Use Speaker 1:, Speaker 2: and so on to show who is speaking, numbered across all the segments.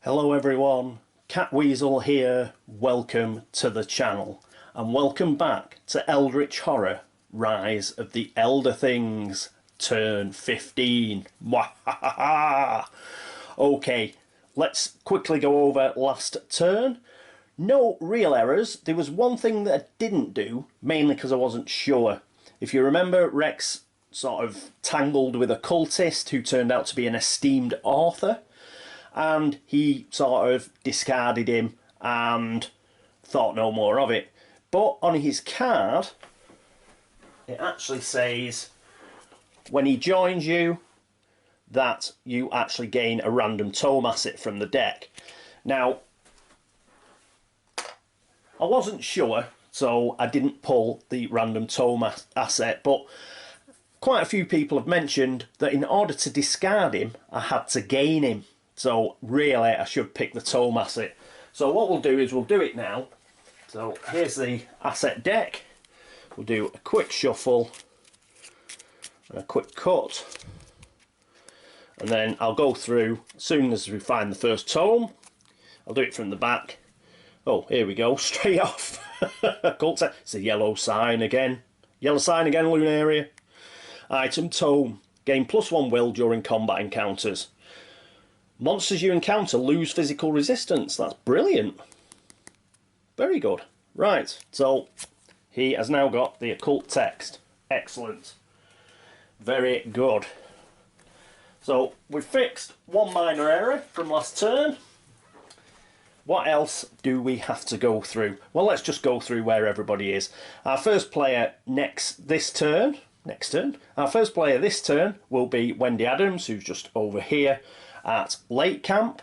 Speaker 1: Hello everyone, CatWeazle here, welcome to the channel and welcome back to Eldritch Horror Rise of the Elder Things Turn 15. Okay, let's quickly go over last turn. No real errors. There was one thing that I didn't do, mainly because I wasn't sure. If you remember, Rex sort of tangled with a cultist who turned out to be an esteemed author. And he sort of discarded him and thought no more of it. But on his card, it actually says when he joins you, that you actually gain a random tome asset from the deck. Now, I wasn't sure, so I didn't pull the random tome asset, but quite a few people have mentioned that in order to discard him, I had to gain him. So really I should pick the tome asset. So what we'll do is we'll do it now. So here's the asset deck. We'll do a quick shuffle and a quick cut. And then I'll go through as soon as we find the first tome. I'll do it from the back. Oh, here we go, straight off. It's a yellow sign again. Yellow sign again, Lunaria. Item tome. Gain +1 will during combat encounters. Monsters you encounter lose physical resistance. That's brilliant. Very good. Right, so he has now got the occult text. Excellent. Very good. So we've fixed one minor error from last turn. What else do we have to go through? Well, let's just go through where everybody is. Our first player this turn will be Wendy Adams, who's just over here at Lake Camp.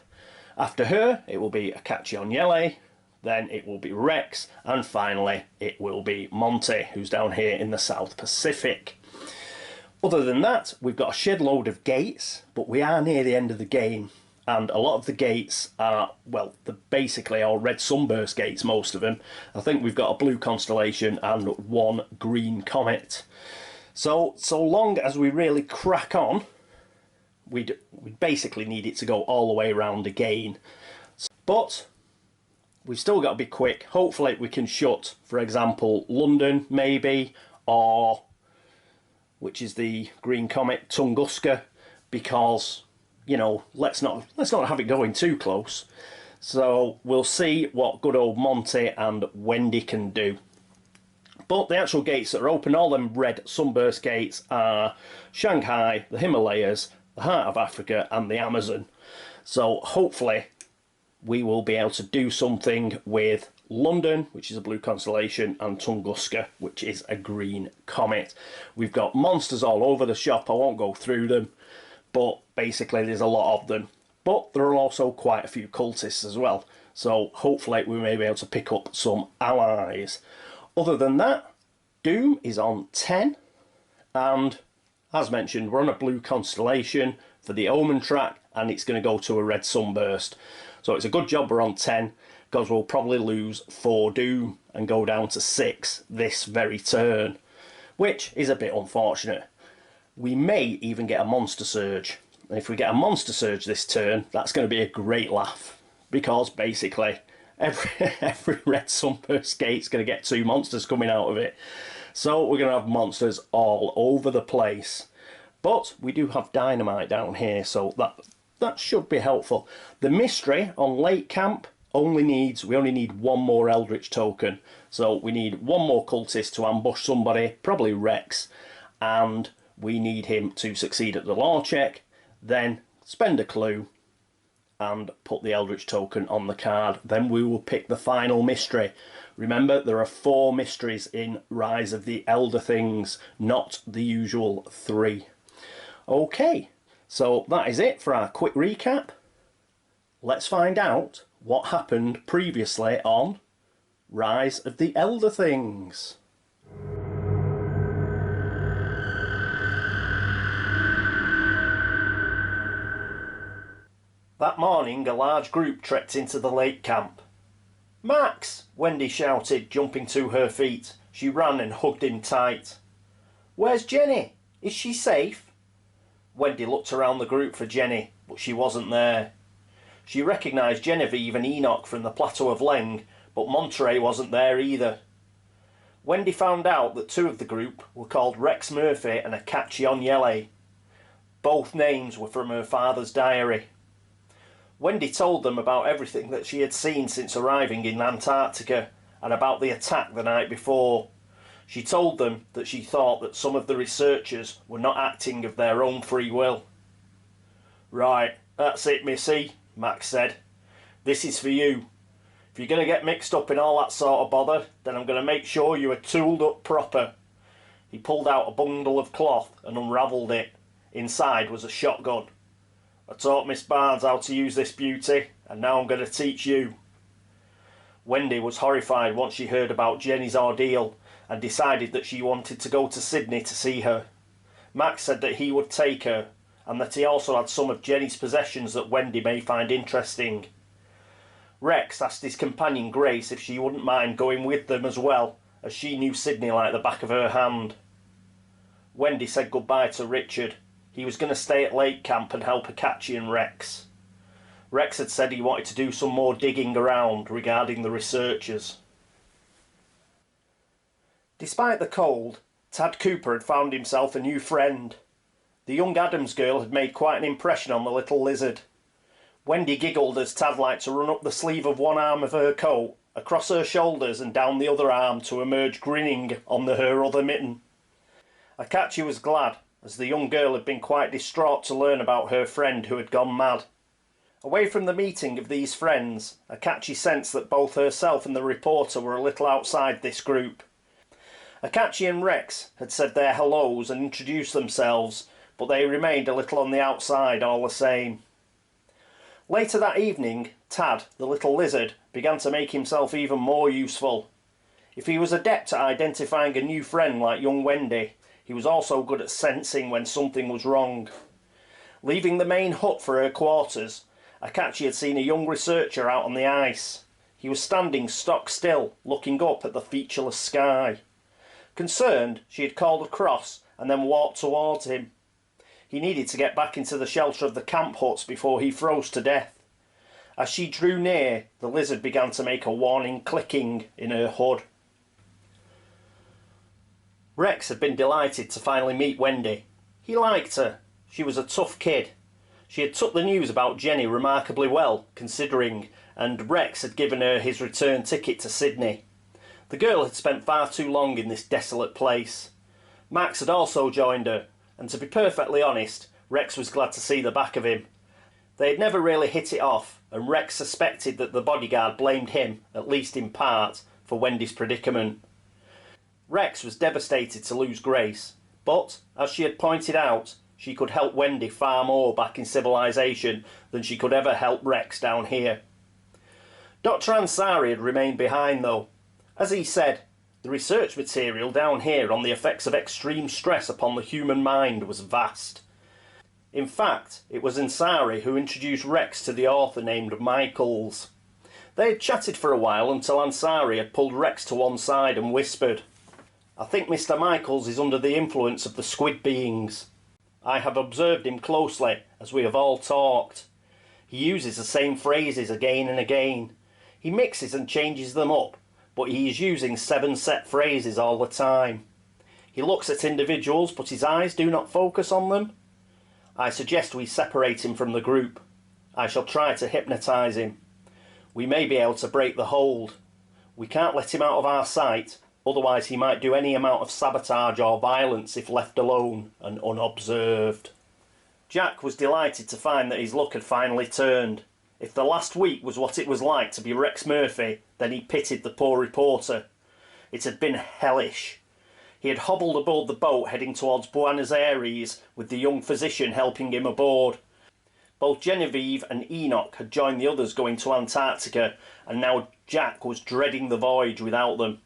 Speaker 1: After her, it will be Akachi Onyele, then it will be Rex, and finally it will be Monty, who's down here in the South Pacific. Other than that, we've got a shed load of gates, but we are near the end of the game, and a lot of the gates are, well, they're basically all red sunburst gates, most of them. I think we've got a blue constellation and one green comet. So long as we really crack on, we basically need it to go all the way around again. But we've still got to be quick. Hopefully we can shut, for example, London maybe, or which is the green comet, Tunguska, because, you know, let's not have it going too close. So we'll see what good old Monty and Wendy can do. But the actual gates that are open, all them red sunburst gates, are Shanghai, the Himalayas, the Heart of Africa and the Amazon. So hopefully we will be able to do something with London, which is a blue constellation, and Tunguska, which is a green comet. We've got monsters all over the shop. I won't go through them, but basically there's a lot of them. But there are also quite a few cultists as well. So hopefully we may be able to pick up some allies. Other than that, Doom is on 10, and as mentioned, we're on a blue constellation for the Omen track, and it's going to go to a red sunburst. So it's a good job we're on 10, because we'll probably lose 4 Doom and go down to 6 this very turn, which is a bit unfortunate. We may even get a monster surge, and if we get a monster surge this turn, that's going to be a great laugh, because basically every red sunburst gate's going to get 2 monsters coming out of it. So we're going to have monsters all over the place. But we do have dynamite down here, so that should be helpful. The mystery on Lake Camp we only need 1 more Eldritch token. So we need 1 more cultist to ambush somebody, probably Rex, and we need him to succeed at the law check, then spend a clue and put the Eldritch token on the card. Then we will pick the final mystery. Remember, there are 4 mysteries in Rise of the Elder Things, not the usual 3. Okay, so that is it for our quick recap. Let's find out what happened previously on Rise of the Elder Things. That morning, a large group trekked into the lake camp. "Max!" Wendy shouted, jumping to her feet. She ran and hugged him tight. "Where's Jenny? Is she safe?" Wendy looked around the group for Jenny, but she wasn't there. She recognised Genevieve and Enoch from the Plateau of Leng, but Monterey wasn't there either. Wendy found out that two of the group were called Rex Murphy and Akachi Onyele. Both names were from her father's diary. Wendy told them about everything that she had seen since arriving in Antarctica and about the attack the night before. She told them that she thought that some of the researchers were not acting of their own free will. "Right, that's it, missy," Max said. "This is for you. If you're going to get mixed up in all that sort of bother, then I'm going to make sure you are tooled up proper." He pulled out a bundle of cloth and unravelled it. Inside was a shotgun. "I taught Miss Barnes how to use this beauty, and now I'm going to teach you." Wendy was horrified once she heard about Jenny's ordeal and decided that she wanted to go to Sydney to see her. Max said that he would take her, and that he also had some of Jenny's possessions that Wendy may find interesting. Rex asked his companion Grace if she wouldn't mind going with them as well, as she knew Sydney like the back of her hand. Wendy said goodbye to Richard. He was going to stay at Lake Camp and help Akachi and Rex. Rex had said he wanted to do some more digging around regarding the researchers. Despite the cold, Tad Cooper had found himself a new friend. The young Adams girl had made quite an impression on the little lizard. Wendy giggled as Tad liked to run up the sleeve of one arm of her coat, across her shoulders and down the other arm to emerge grinning on her other mitten. Akachi was glad, as the young girl had been quite distraught to learn about her friend who had gone mad. Away from the meeting of these friends, Akachi sensed that both herself and the reporter were a little outside this group. Akachi and Rex had said their hellos and introduced themselves, but they remained a little on the outside all the same. Later that evening, Tad, the little lizard, began to make himself even more useful. If he was adept at identifying a new friend like young Wendy, he was also good at sensing when something was wrong. Leaving the main hut for her quarters, Akachi had seen a young researcher out on the ice. He was standing stock still, looking up at the featureless sky. Concerned, she had called across and then walked towards him. He needed to get back into the shelter of the camp huts before he froze to death. As she drew near, the lizard began to make a warning clicking in her hood. Rex had been delighted to finally meet Wendy. He liked her. She was a tough kid. She had took the news about Jenny remarkably well, considering, and Rex had given her his return ticket to Sydney. The girl had spent far too long in this desolate place. Max had also joined her, and to be perfectly honest, Rex was glad to see the back of him. They had never really hit it off, and Rex suspected that the bodyguard blamed him, at least in part, for Wendy's predicament. Rex was devastated to lose Grace, but, as she had pointed out, she could help Wendy far more back in civilisation than she could ever help Rex down here. Dr. Ansari had remained behind though. As he said, the research material down here on the effects of extreme stress upon the human mind was vast. In fact, it was Ansari who introduced Rex to the author named Michaels. They had chatted for a while until Ansari had pulled Rex to one side and whispered, "I think Mr. Michaels is under the influence of the Squid beings. I have observed him closely as we have all talked. He uses the same phrases again and again. He mixes and changes them up, but he is using 7 set phrases all the time. He looks at individuals, but his eyes do not focus on them. I suggest we separate him from the group. I shall try to hypnotise him. We may be able to break the hold. We can't let him out of our sight, otherwise he might do any amount of sabotage or violence if left alone and unobserved." Jack was delighted to find that his luck had finally turned. If the last week was what it was like to be Rex Murphy, then he pitied the poor reporter. It had been hellish. He had hobbled aboard the boat heading towards Buenos Aires with the young physician helping him aboard. Both Genevieve and Enoch had joined the others going to Antarctica, and now Jack was dreading the voyage without them.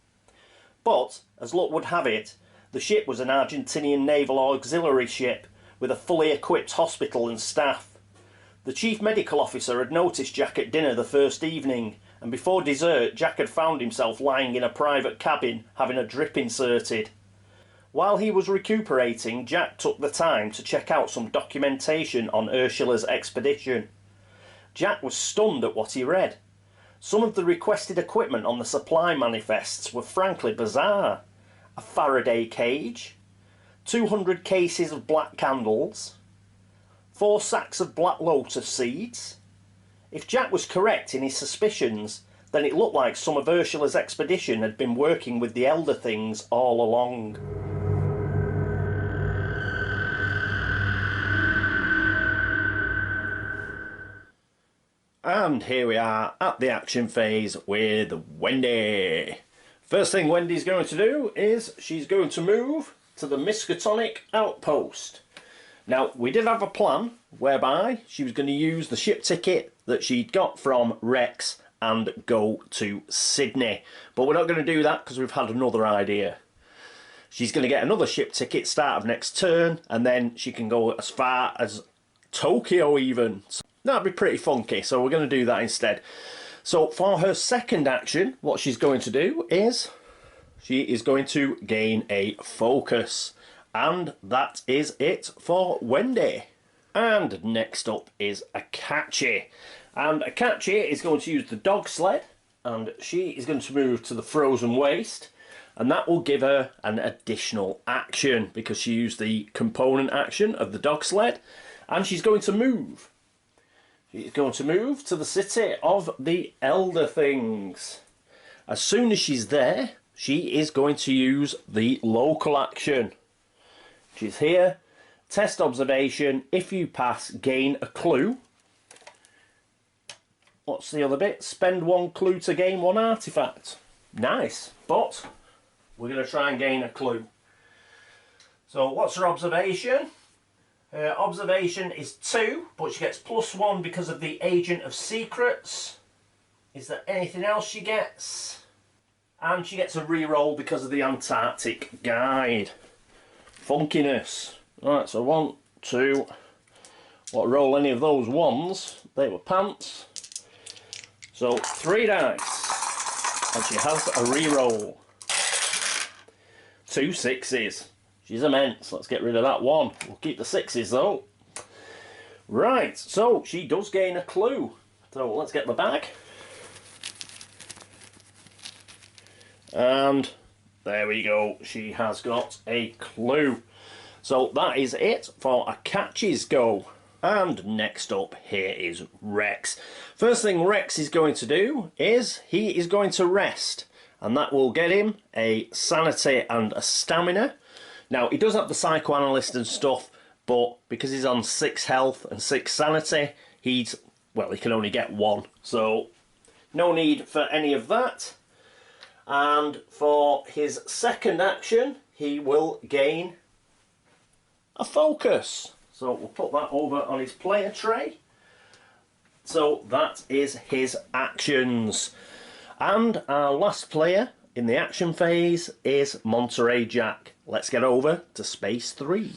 Speaker 1: But, as luck would have it, the ship was an Argentinian naval auxiliary ship with a fully equipped hospital and staff. The chief medical officer had noticed Jack at dinner the first evening, and before dessert Jack had found himself lying in a private cabin having a drip inserted. While he was recuperating, Jack took the time to check out some documentation on Ursula's expedition. Jack was stunned at what he read. Some of the requested equipment on the supply manifests were frankly bizarre. A Faraday cage, 200 cases of black candles, 4 sacks of black lotus seeds. If Jack was correct in his suspicions, then it looked like some of Ursula's expedition had been working with the Elder Things all along. And here we are at the action phase with Wendy. First thing Wendy's going to do is she's going to move to the Miskatonic outpost. Now, we did have a plan whereby she was going to use the ship ticket that she'd got from Rex and go to Sydney. But we're not going to do that because we've had another idea. She's going to get another ship ticket start of next turn, and then she can go as far as Tokyo even. So that'd be pretty funky, so we're going to do that instead. So for her second action, what she's going to do is she is going to gain a focus. And that is it for Wendy. And next up is Akachi. And Akachi is going to use the dog sled, and she is going to move to the frozen waste, and that will give her an additional action because she used the component action of the dog sled, and she's going to move. She's going to move to the city of the Elder Things. As soon as she's there, she is going to use the local action. She's here. Test observation. If you pass, gain a clue. What's the other bit? Spend 1 clue to gain 1 artifact. Nice, but we're going to try and gain a clue. So what's her observation? Her observation is 2, but she gets +1 because of the Agent of Secrets. Is there anything else she gets? And she gets a reroll because of the Antarctic Guide. Funkiness. Right, so 1, 2. What, roll any of those ones? They were pants. So 3 dice. And she has a reroll. 2 6s. She's immense. Let's get rid of that 1. We'll keep the 6s though. Right, so she does gain a clue. So let's get the bag. And there we go. She has got a clue. So that is it for Akachi's go. And next up here is Rex. First thing Rex is going to do is he is going to rest. And that will get him a sanity and a stamina. Now, he does have the psychoanalyst and stuff, but because he's on 6 health and 6 sanity, he can only get 1. So, no need for any of that. And for his second action, he will gain a focus. So, we'll put that over on his player tray. So, that is his actions. And our last player in the action phase is Monterey Jack. Let's get over to Space 3.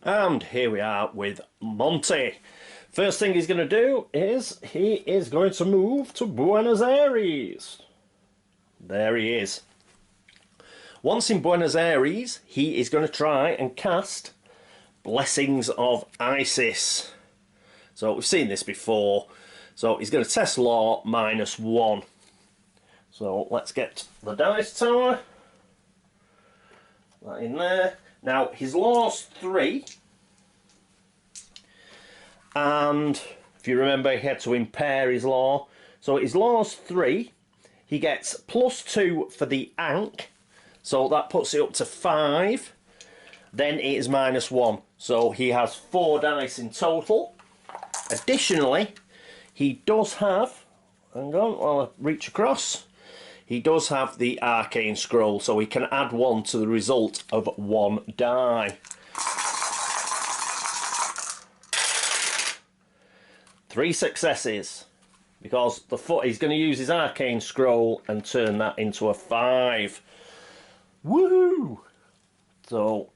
Speaker 1: And here we are with Monty. First thing he's going to do is he is going to move to Buenos Aires. There he is. Once in Buenos Aires, he is going to try and cast Blessings of Isis. So we've seen this before. So he's going to test law -1. So let's get the dice tower. That in there. Now his law's 3. And if you remember, he had to impair his law. So his law's 3. He gets +2 for the Ankh. So that puts it up to 5. Then it is -1. So he has 4 dice in total. Additionally, he does have, hang on while I reach across, he does have the Arcane Scroll, so he can add 1 to the result of 1 die. 3 successes, because he's going to use his Arcane Scroll and turn that into a 5. Woohoo! So,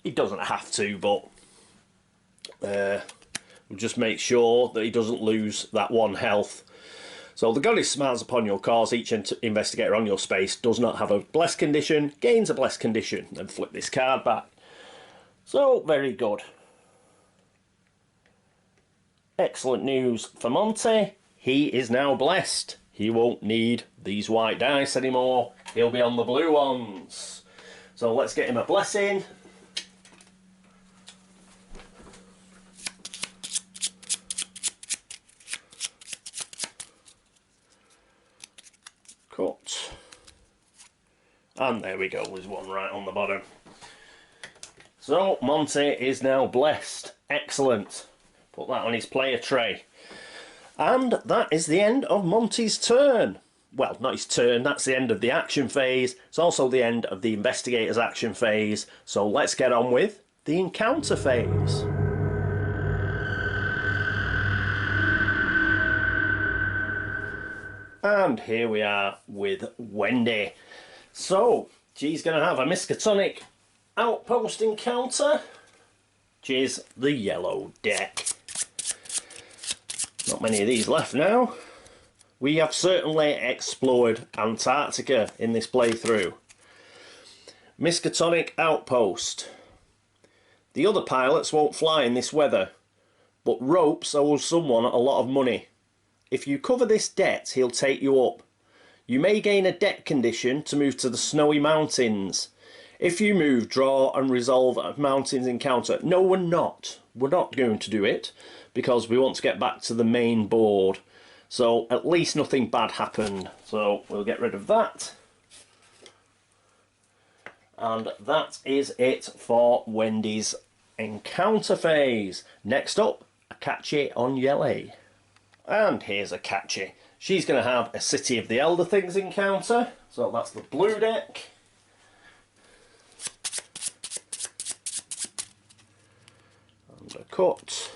Speaker 1: he doesn't have to, but we'll just make sure that he doesn't lose that 1 health. So the goddess smiles upon your cause. Each investigator on your space does not have a blessed condition, gains a blessed condition. Then flip this card back. So, very good. excellent news for Monty. He is now blessed. He won't need these white dice anymore. He'll be on the blue ones. So let's get him a blessing. Cut. And there we go, there's one right on the bottom. So Monty is now blessed. Excellent. Put that on his player tray. And that is the end of Monty's turn. Well, not his turn, that's the end of the action phase. It's also the end of the investigator's action phase. So let's get on with the encounter phase. And here we are with Wendy. So, she's going to have a Miskatonic outpost encounter, which is the yellow deck. Not many of these left now. We have certainly explored Antarctica in this playthrough. Miskatonic outpost. The other pilots won't fly in this weather, but Ropes owes someone a lot of money. If you cover this debt, he'll take you up. You may gain a debt condition to move to the snowy mountains. If you move, draw and resolve a mountains encounter. No, we're not. We're not going to do it because we want to get back to the main board. So at least nothing bad happened. So we'll get rid of that. And that is it for Wendy's encounter phase. Next up, a catchy on Yele. And here's a catchy. She's going to have a City of the Elder Things encounter. So that's the blue deck. And a cut.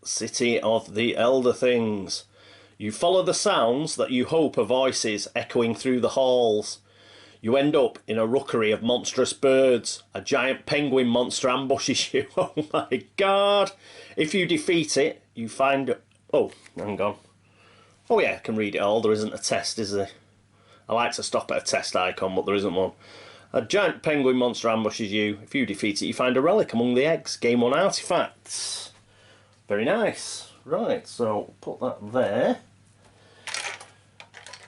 Speaker 1: City of the Elder Things. You follow the sounds that you hope are voices echoing through the halls. You end up in a rookery of monstrous birds. A giant penguin monster ambushes you. Oh my god! If you defeat it, you find... Oh, hang on. Oh yeah, I can read it all. There isn't a test, is there? I like to stop at a test icon, but there isn't one. A giant penguin monster ambushes you. If you defeat it, you find a relic among the eggs. Game 1 artifacts. Very nice. Right, so put that there.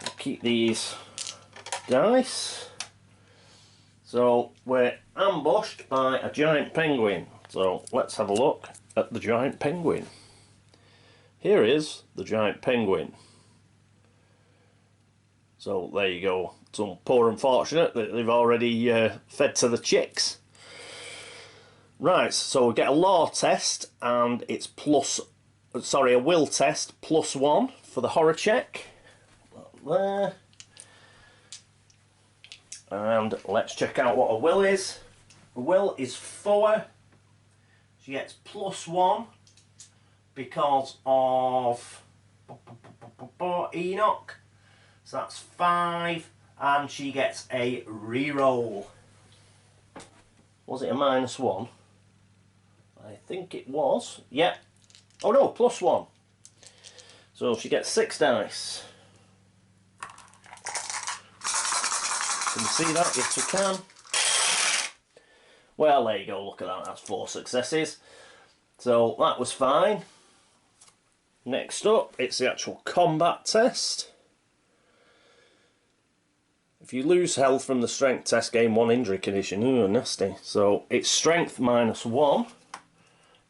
Speaker 1: We'll keep these dice. So we're ambushed by a giant penguin. So let's have a look at the giant penguin. Here is the giant penguin. So there you go. Some poor unfortunate that they've already fed to the chicks. Right, so we get a law test and it's a will test +1 for the horror check. There. And let's check out what a will is. A will is 4. She gets +1 because of Enoch. So that's 5. And she gets a reroll. Was it a -1? I think it was. Yep. Oh no, +1. So she gets 6 dice. Can you see that? Yes, we can. Well, there you go. Look at that. That's 4 successes. So that was fine. Next up, it's the actual combat test. If you lose health from the strength test, gain 1 injury condition. Ooh, nasty. So it's strength -1.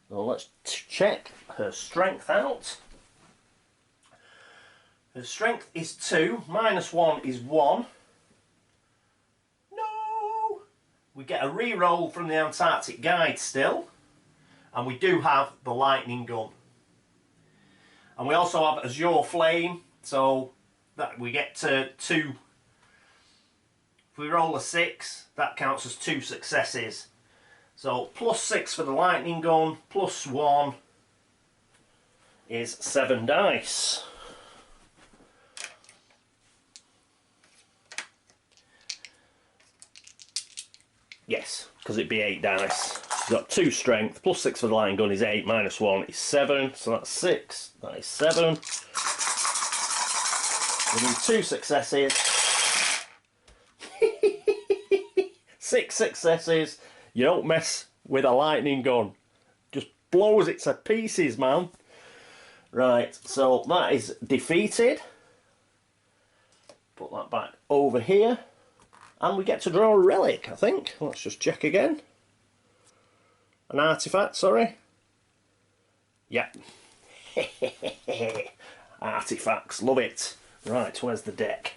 Speaker 1: So let's check her strength out. Her strength is 2. -1 is 1. No! We get a re-roll from the Antarctic Guide still. And we do have the lightning gun. And we also have Azure Flame. So that we get to 2. If we roll a 6, that counts as 2 successes. So +6 for the lightning gun, +1 is 7 dice. Yes, because it'd be 8 dice. She's got 2 strength, +6 for the lightning gun is 8, -1 is 7, so that's 6, that is 7. We need 2 successes. 6 successes. You don't mess with a lightning gun. Just blows it to pieces, man. Right, so that is defeated. Put that back over here. And we get to draw a relic, I think. Let's just check again. An artifact, sorry. Yep. Artifacts, love it. Right, where's the deck?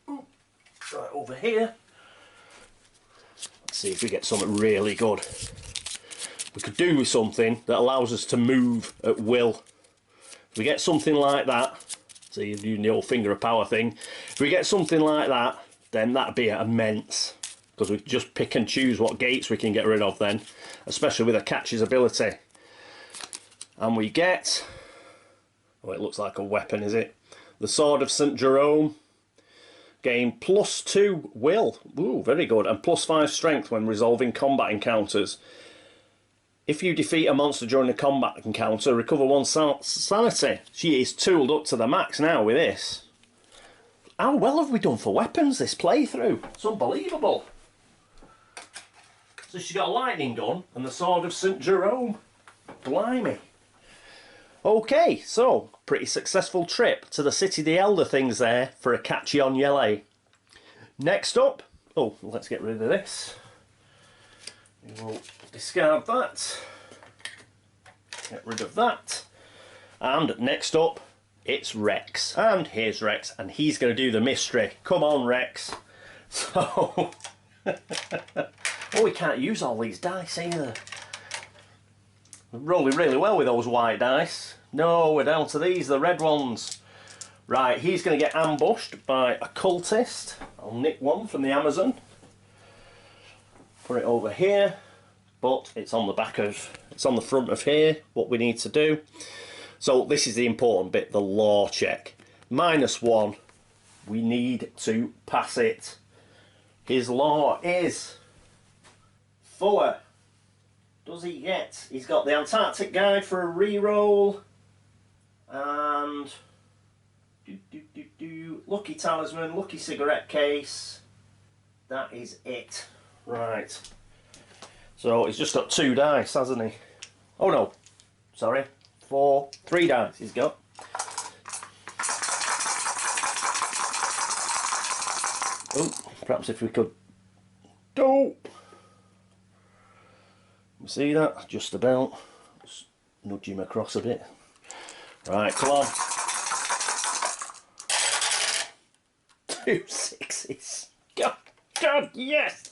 Speaker 1: Right over here. Let's see if we get something really good. We could do with something that allows us to move at will. If we get something like that, see, you're doing the old finger of power thing. If we get something like that, then that'd be immense. Because we just pick and choose what gates we can get rid of then. Especially with a catch's ability. And we get... oh, it looks like a weapon, is it? The Sword of St. Jerome. Gain +2 will. Ooh, very good. And +5 strength when resolving combat encounters. If you defeat a monster during a combat encounter, recover 1 sanity. She is tooled up to the max now with this. How well have we done for weapons this playthrough? It's unbelievable. So she's got a lightning gun and the Sword of St. Jerome. Blimey. Okay, so pretty successful trip to the City of the Elder things there for a catchy on Yele. Next up, oh, let's get rid of this. We will discard that. Get rid of that. And next up, it's Rex. And here's Rex, and he's going to do the mystery. Come on, Rex. So, oh, we can't use all these dice either. We're rolling really well with those white dice. No, we're down to these, the red ones. Right, he's going to get ambushed by a cultist. I'll nick one from the Amazon. Put it over here. But it's on the back of, it's on the front of here, what we need to do. So this is the important bit, the law check. -1, we need to pass it. His law is 4. Does he get? He's got the Antarctic Guide for a reroll. And lucky talisman, lucky cigarette case. That is it. Right. So he's just got 2 dice, hasn't he? Oh no, sorry, 3 dice he's got. Oh, perhaps if we could. Dope. See that? Just about. Just nudge him across a bit. Right, come on. 2 6s. God, God, yes!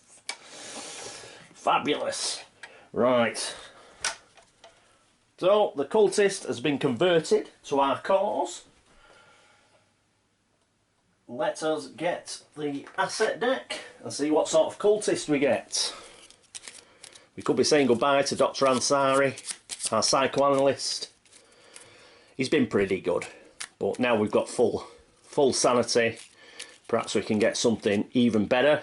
Speaker 1: Fabulous. Right. So, the cultist has been converted to our cause. Let us get the asset deck and see what sort of cultist we get. We could be saying goodbye to Dr. Ansari, our psychoanalyst. He's been pretty good, but now we've got full sanity. Perhaps we can get something even better.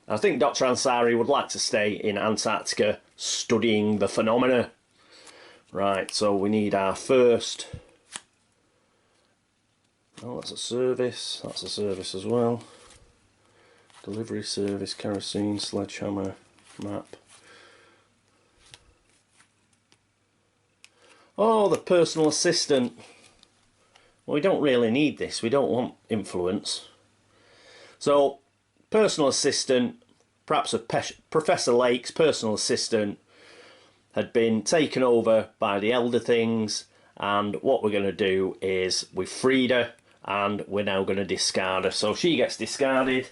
Speaker 1: I think Dr. Ansari would like to stay in Antarctica studying the phenomena. Right, so we need our first. Oh, that's a service. That's a service as well. Delivery service, kerosene, sledgehammer, map. Oh, the personal assistant. Well, we don't really need this. We don't want influence. So, personal assistant, perhaps Professor Lake's personal assistant, had been taken over by the Elder Things, and what we're going to do is we freed her, and we're now going to discard her. So she gets discarded,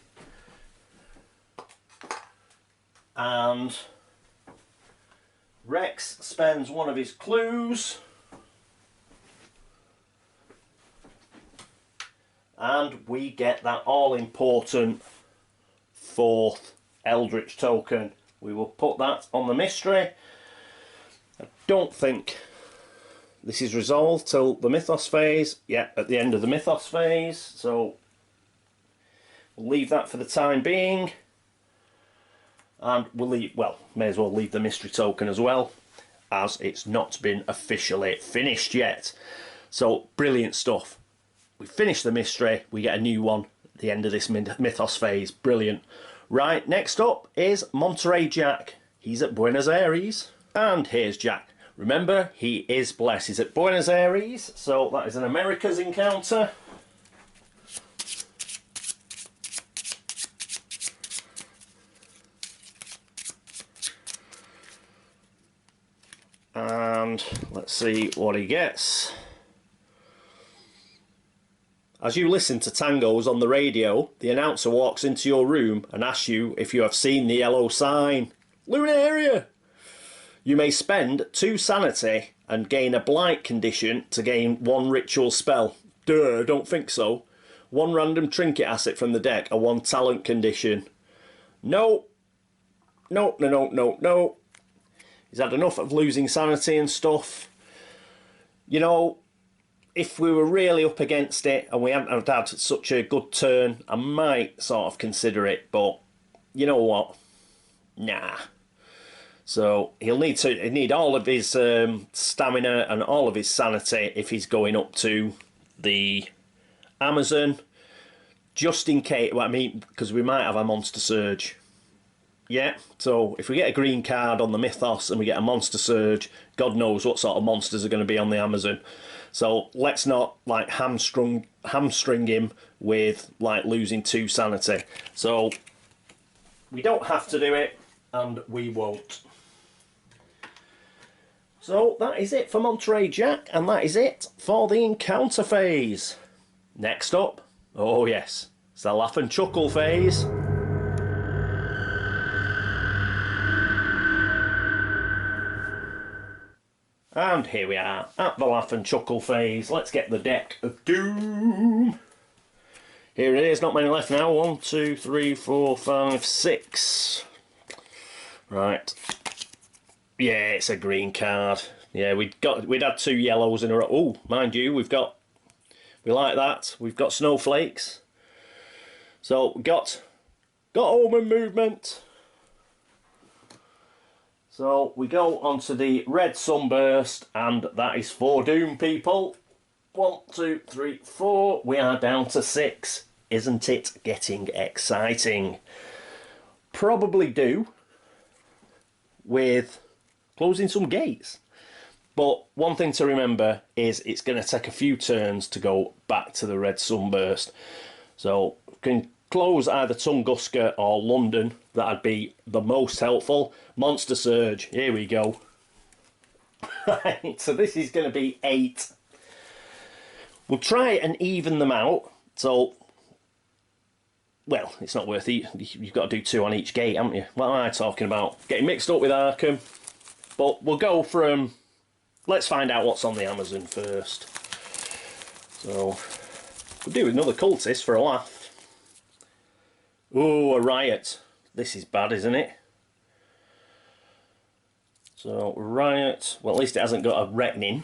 Speaker 1: and Rex spends one of his clues, and we get that all-important 4th Eldritch token. We will put that on the mystery. I don't think this is resolved till the mythos phase. Yeah, at the end of the mythos phase. So we'll leave that for the time being. And we'll leave, well, may as well leave the mystery token as well, as it's not been officially finished yet. So brilliant stuff. We finish the mystery, we get a new one at the end of this mythos phase. Brilliant. Right, next up is Monterey Jack. He's at Buenos Aires. And here's Jack. Remember, he is blessed. He's at Buenos Aires, so that is an America's encounter. And let's see what he gets. As you listen to tangos on the radio, the announcer walks into your room and asks you if you have seen the yellow sign. Lunaria! You may spend 2 sanity and gain a blight condition to gain 1 ritual spell. Duh, don't think so. 1 random trinket asset from the deck, a 1 talent condition. No. No, no, no, no, no. He's had enough of losing sanity and stuff. You know, if we were really up against it and we hadn't had such a good turn, I might sort of consider it, but you know what? Nah. So he'll need all of his stamina and all of his sanity if he's going up to the Amazon, just in case. Well, I mean, because we might have a monster surge. Yeah. So if we get a green card on the Mythos and we get a monster surge, God knows what sort of monsters are going to be on the Amazon. So let's not like hamstring him with like losing 2 sanity. So we don't have to do it, and we won't. So that is it for Monterey Jack, and that is it for the encounter phase. Next up, oh yes, it's the laugh and chuckle phase. And here we are at the laugh and chuckle phase. Let's get the deck of doom. Here it is, not many left now. 1, 2, 3, 4, 5, 6. Right. Yeah, it's a green card. Yeah, we'd had 2 yellows in a row. Oh, mind you, we like that. We've got snowflakes. So got omen movement. So we go on to the red sunburst, and that is 4 doom, people. 1, 2, 3, 4. We are down to 6. Isn't it getting exciting? Probably do with closing some gates. But one thing to remember is it's going to take a few turns to go back to the red sunburst. So we can close either Tunguska or London. That'd be the most helpful. Monster Surge, here we go. Right, so this is going to be 8. We'll try and even them out. So, well, it's not worth it. You've got to do 2 on each gate, haven't you? What am I talking about? Getting mixed up with Arkham. But we'll go from... Let's find out what's on the Amazon first. So, we'll do another cultist for a laugh. Oh, a riot. This is bad, isn't it? So, riot. Well, at least it hasn't got a reckoning.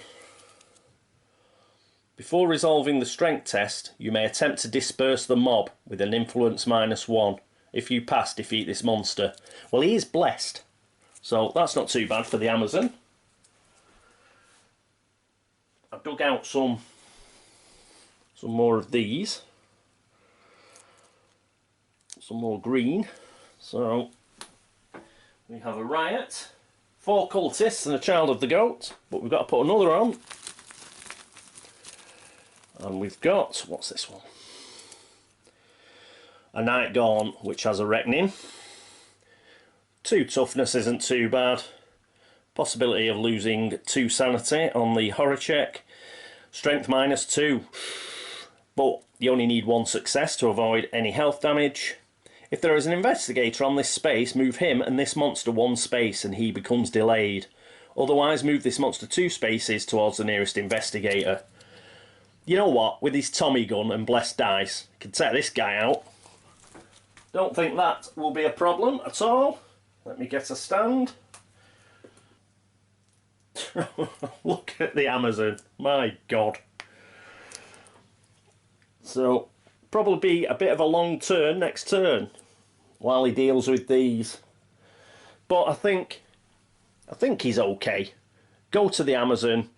Speaker 1: Before resolving the strength test, you may attempt to disperse the mob with an influence -1. If you pass, defeat this monster. Well, he is blessed, so that's not too bad for the Amazon. I've dug out some more of these. Some more green. So, we have a riot, 4 cultists and a child of the goat, but we've got to put another on. And we've got, what's this one? A Night Dawn, which has a reckoning. 2 toughness isn't too bad. Possibility of losing 2 sanity on the horror check. Strength -2. But you only need 1 success to avoid any health damage. If there is an investigator on this space, move him and this monster 1 space and he becomes delayed. Otherwise, move this monster 2 spaces towards the nearest investigator. You know what? With his Tommy gun and blessed dice, you can take this guy out. Don't think that will be a problem at all. Let me get a stand. Look at the Amazon. My God. So, probably be a bit of a long turn next turn while he deals with these. But I think he's okay. Go to the Amazon.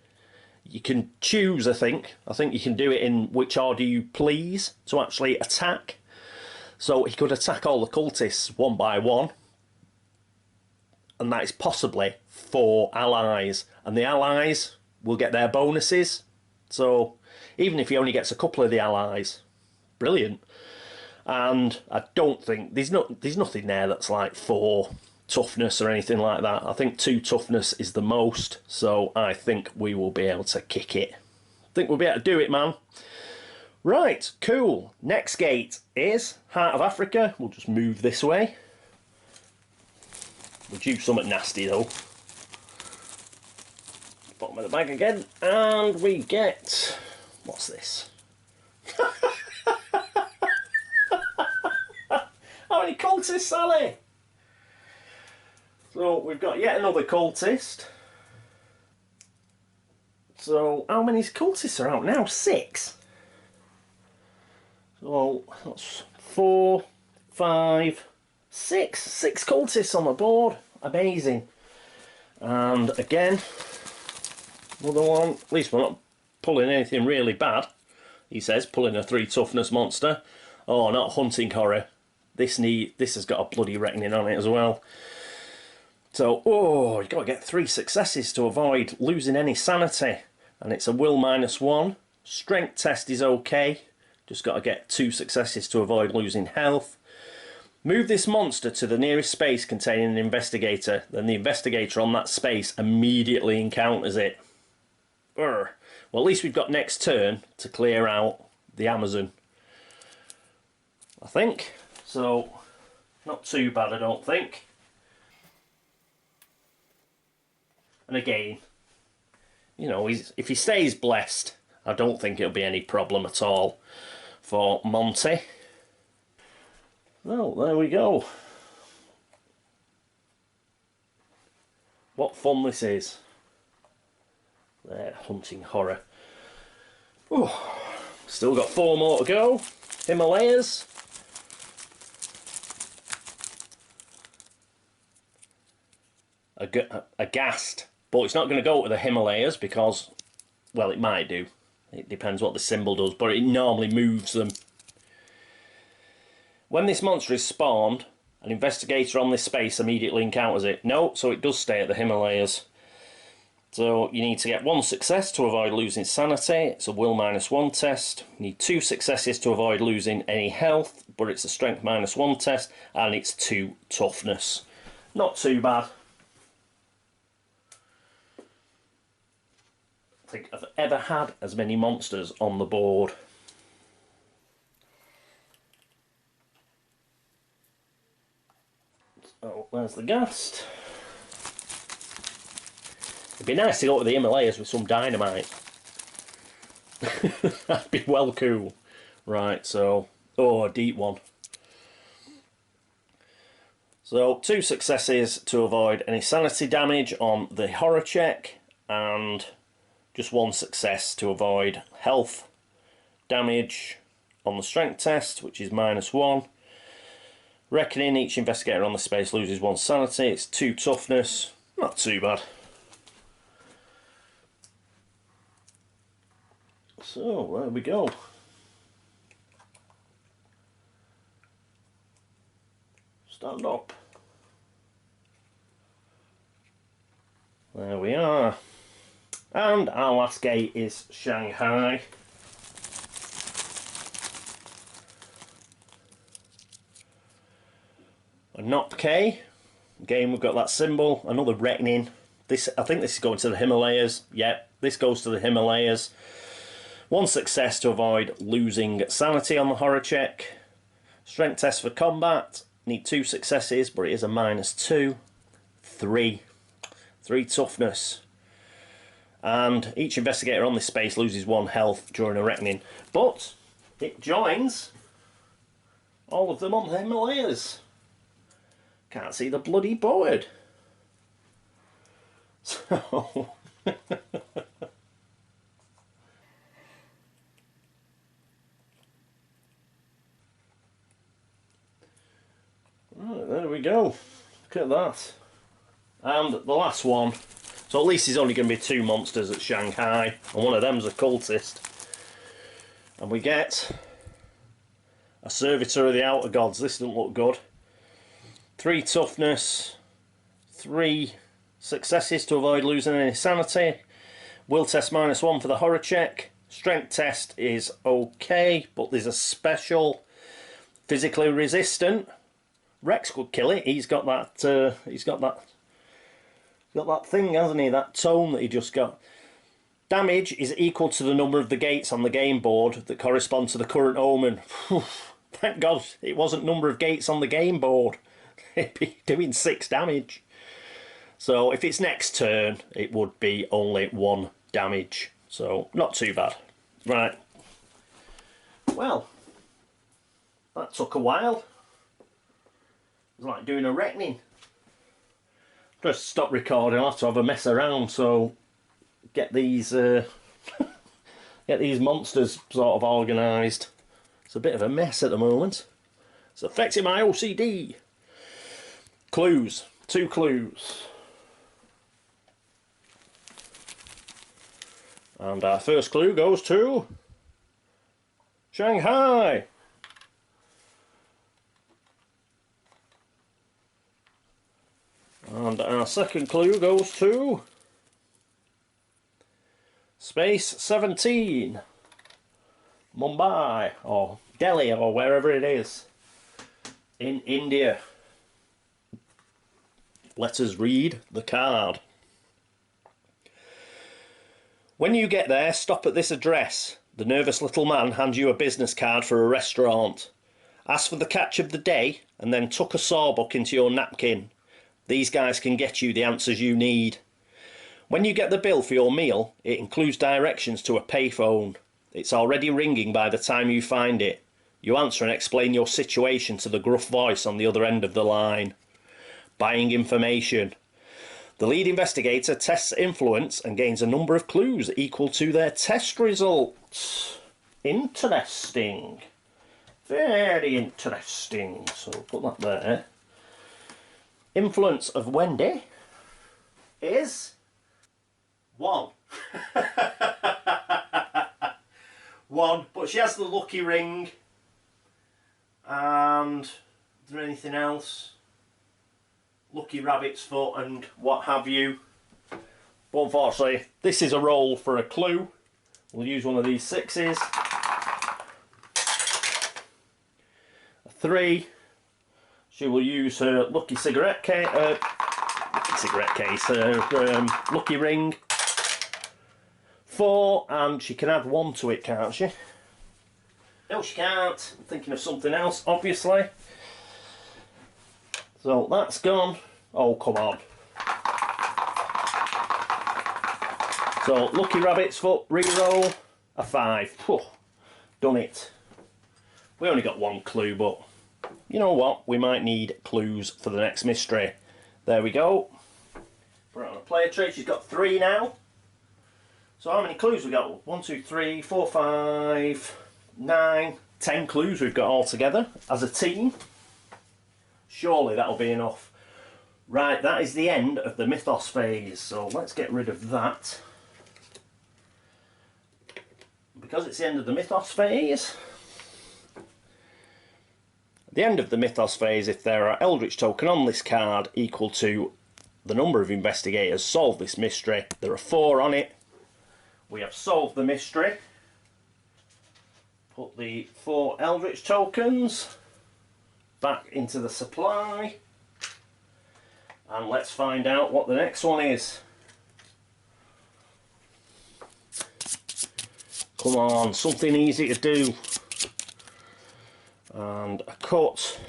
Speaker 1: You can choose, I think you can do it in which order you please to actually attack. So he could attack all the cultists 1 by 1. and that is possibly 4 allies, and the allies will get their bonuses. So even if he only gets a couple of the allies, brilliant. And I don't think there's nothing there that's like 4 toughness or anything like that. I think 2 toughness is the most, so I think we will be able to kick it. I think we'll be able to do it, man. Right, cool. Next gate is Heart of Africa. We'll just move this way. We'll do something nasty though. Bottom of the bag again, and we get, what's this? How many cultists, Sally? So we've got yet another cultist. So how many cultists are out now? 6. So that's 4, 5, 6. 6 cultists on the board. Amazing. And again, another one. At least we're not pulling anything really bad. He says, pulling a 3 toughness monster. Oh, not hunting horror. This has got a bloody reckoning on it as well. So, oh, you've got to get 3 successes to avoid losing any sanity. And it's a will -1. Strength test is okay. Just got to get 2 successes to avoid losing health. Move this monster to the nearest space containing an investigator. Then the investigator on that space immediately encounters it. Urgh. Well, at least we've got next turn to clear out the Amazon, I think. So, not too bad, I don't think. And again, you know, if he stays blessed, I don't think it'll be any problem at all for Monty. Well, there we go. What fun this is. There, hunting horror. Ooh, still got 4 more to go. Himalayas. Aghast. But it's not going to go to the Himalayas because, well, it might do. It depends what the symbol does, but it normally moves them. When this monster is spawned, an investigator on this space immediately encounters it. No, so it does stay at the Himalayas. So you need to get 1 success to avoid losing sanity. It's a will -1 test. You need 2 successes to avoid losing any health, but it's a strength -1 test, and it's 2 toughness. Not too bad. I think I've ever had as many monsters on the board. So there's the ghast. It'd be nice to go to the Himalayas with some dynamite. That'd be well cool. Right, so, oh, a deep one. So 2 successes to avoid any sanity damage on the horror check, and just 1 success to avoid health damage on the strength test, which is -1. Reckoning, each investigator on the space loses 1 sanity. It's 2 toughness. Not too bad. So, there we go. Stand up. There we are. And our last gate is Shanghai. A Not K. Again, we've got that symbol. Another reckoning. This, I think this is going to the Himalayas. Yep, this goes to the Himalayas. 1 success to avoid losing sanity on the horror check. Strength test for combat. Need 2 successes, but it is a -2. 3 toughness. And each investigator on this space loses 1 health during a reckoning. But it joins all of them on the Himalayas. Can't see the bloody board. So... Right, there we go. Look at that. And the last one. So at least there's only going to be 2 monsters at Shanghai, and one of them's a cultist. And we get a Servitor of the Outer Gods. This doesn't look good. 3 toughness, 3 successes to avoid losing any sanity. Will test -1 for the horror check. Strength test is okay, but there's a special. Physically resistant. Rex could kill it. He's got that. He's got that thing, hasn't he? That tome that he just got. Damage is equal to the number of the gates on the game board that correspond to the current omen. Thank God it wasn't number of gates on the game board. It'd be doing 6 damage. So if it's next turn, it would be only 1 damage. So not too bad. Right. Well, that took a while. It was like doing a reckoning. Just stop recording. I'll have to have a mess around. So get these get these monsters sort of organised. It's a bit of a mess at the moment. It's affecting my OCD. Clues. 2 clues. And our first clue goes to Shanghai. And our second clue goes to Space 17, Mumbai, or Delhi, or wherever it is, in India. Let us read the card. When you get there, stop at this address. The nervous little man hands you a business card for a restaurant. Ask for the catch of the day, and then tuck a sawbuck into your napkin. These guys can get you the answers you need. When you get the bill for your meal, it includes directions to a payphone. It's already ringing by the time you find it. You answer and explain your situation to the gruff voice on the other end of the line. Buying information. The lead investigator tests influence and gains a number of clues equal to their test results. Interesting. Very interesting. So put that there. Influence of Wendy is 1. 1, but she has the lucky ring. And is there anything else? Lucky rabbit's foot and what have you. But unfortunately, this is a roll for a clue. We'll use one of these 6s. A 3. She will use her lucky cigarette case, lucky ring. 4, and she can add 1 to it, can't she? No, she can't. I'm thinking of something else, obviously. So that's gone. Oh, come on. So, lucky rabbit's foot, reroll, a 5. Whew, done it. We only got 1 clue, but you know what? We might need clues for the next mystery. There we go. Put it on a player tray. She's got 3 now. So how many clues we got? 1, 2, 3, 4, 5, 9, 10 clues we've got all together as a team. Surely that'll be enough. Right, that is the end of the mythos phase. So let's get rid of that. Because it's the end of the mythos phase. At the end of the mythos phase, if there are Eldritch token on this card equal to the number of investigators solve this mystery, there are 4 on it. We have solved the mystery. Put the 4 Eldritch tokens back into the supply. And let's find out what the next one is. Come on, something easy to do. And a cut.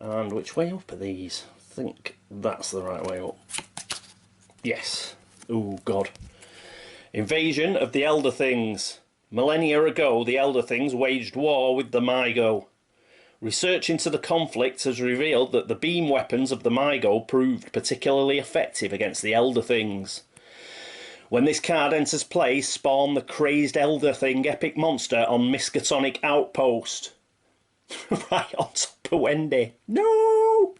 Speaker 1: And which way up are these? I think that's the right way up. Yes. Oh God. Invasion of the Elder Things. Millennia ago, the Elder Things waged war with the Mygo. Research into the conflict has revealed that the beam weapons of the Mygo proved particularly effective against the Elder Things. When this card enters play, spawn the crazed Elder Thing epic monster on Miskatonic Outpost. Right on top of Wendy. No!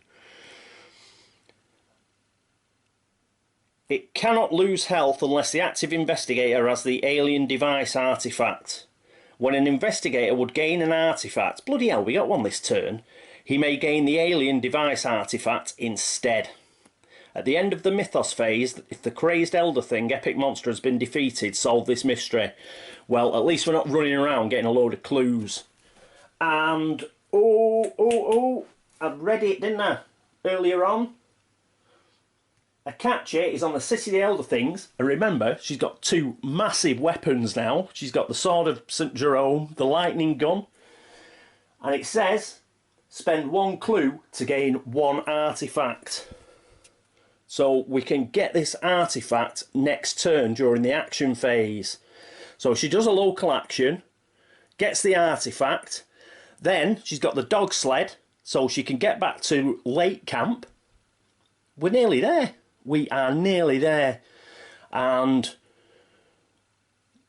Speaker 1: It cannot lose health unless the active investigator has the alien device artifact. When an investigator would gain an artifact, bloody hell, we got one this turn, he may gain the alien device artifact instead. At the end of the mythos phase, if the crazed elder thing epic monster has been defeated, solve this mystery. Well, at least we're not running around getting a load of clues. And I read it, didn't I, earlier on? Akachi is on the City of the Elder Things, and remember, she's got 2 massive weapons now. She's got the Sword of St. Jerome, the Lightning Gun, and it says, spend 1 clue to gain 1 artifact. So we can get this artifact next turn during the action phase. So she does a local action, gets the artifact, then she's got the dog sled, so she can get back to late camp. We're nearly there. We are nearly there. And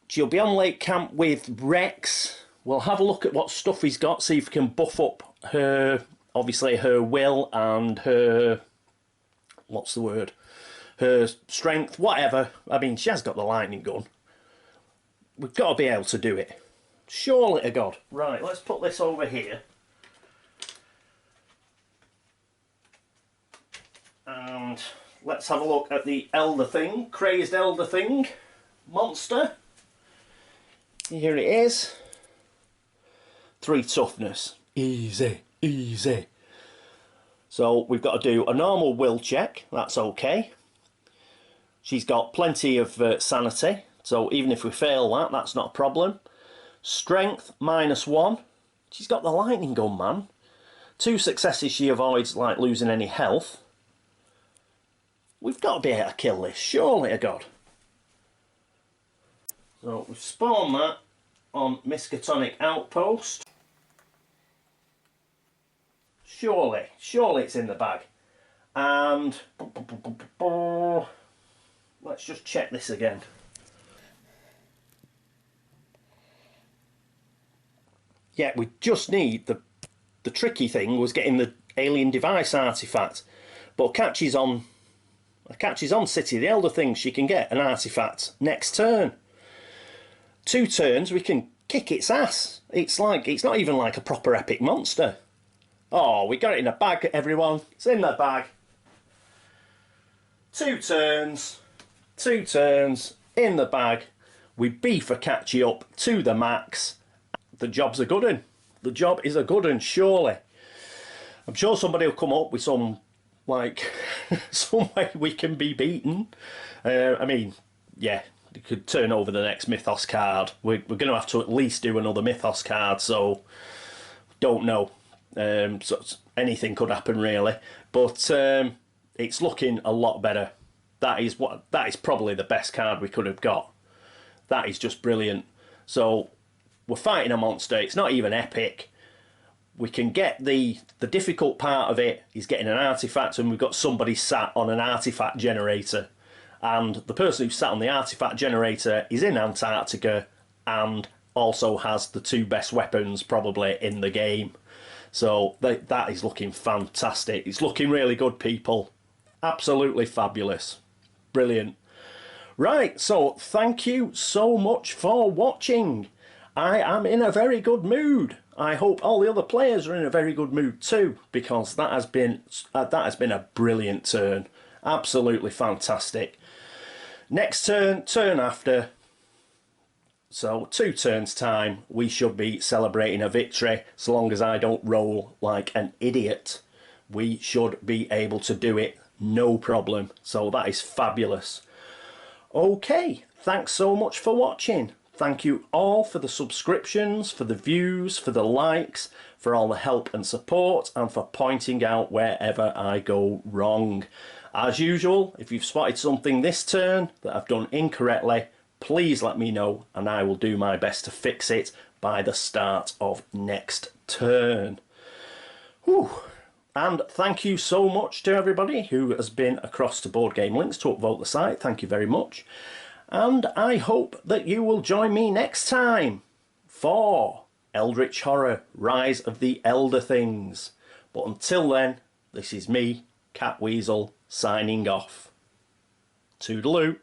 Speaker 1: she'll be on late camp with Rex. We'll have a look at what stuff he's got, see if we can buff up her, obviously her will and her, what's the word, her strength, whatever. I mean, she has got the lightning gun. We've got to be able to do it. Surely to God. Right, let's put this over here. And let's have a look at the elder thing, crazed elder thing, monster. Here it is. 3 toughness. Easy, easy. So we've got to do a normal will check, that's okay. She's got plenty of sanity, so even if we fail that, that's not a problem. Strength, -1. She's got the lightning gun, man. 2 successes she avoids, like losing any health. We've got to be able to kill this, surely to God. So we've spawned that on Miskatonic Outpost. Surely it's in the bag. And let's just check this again. Yeah, we just need the tricky thing was getting the alien device artifact. But Akachi's on City of the Elder Thing. She can get an artifact next turn. 2 turns, we can kick its ass. It's not even like a proper epic monster. Oh, we got it in the bag, everyone. It's in the bag. 2 turns, in the bag. We beef Akachi up to the max. The job's a good one. The job is a good one, surely. I'm sure somebody will come up with some, like, some way we can be beaten. I mean, yeah, you could turn over the next Mythos card. We're going to have to at least do another Mythos card, so don't know. So anything could happen, really. But it's looking a lot better. That is probably the best card we could have got. That is just brilliant. So we're fighting a monster. It's not even epic. We can get the difficult part of it is getting an artifact, and we've got somebody sat on an artifact generator. And the person who sat on the artifact generator is in Antarctica and also has the 2 best weapons probably in the game. So that is looking fantastic. It's looking really good, people. Absolutely fabulous. Brilliant. Right, so thank you so much for watching. I am in a very good mood. I hope all the other players are in a very good mood too, because that has been a brilliant turn. Absolutely fantastic. Next turn after, so 2 turns time, we should be celebrating a victory. So long as I don't roll like an idiot, we should be able to do it, no problem. So that is fabulous. Okay, thanks so much for watching. Thank you all for the subscriptions, for the views, for the likes, for all the help and support, and for pointing out wherever I go wrong. As usual, if you've spotted something this turn that I've done incorrectly, please let me know and I will do my best to fix it by the start of next turn. Whew. And thank you so much to everybody who has been across to Board Game Links to upvote the site. Thank you very much. And I hope that you will join me next time for Eldritch Horror: Rise of the Elder Things. But until then, this is me, CatWeazle, signing off. Toodaloo.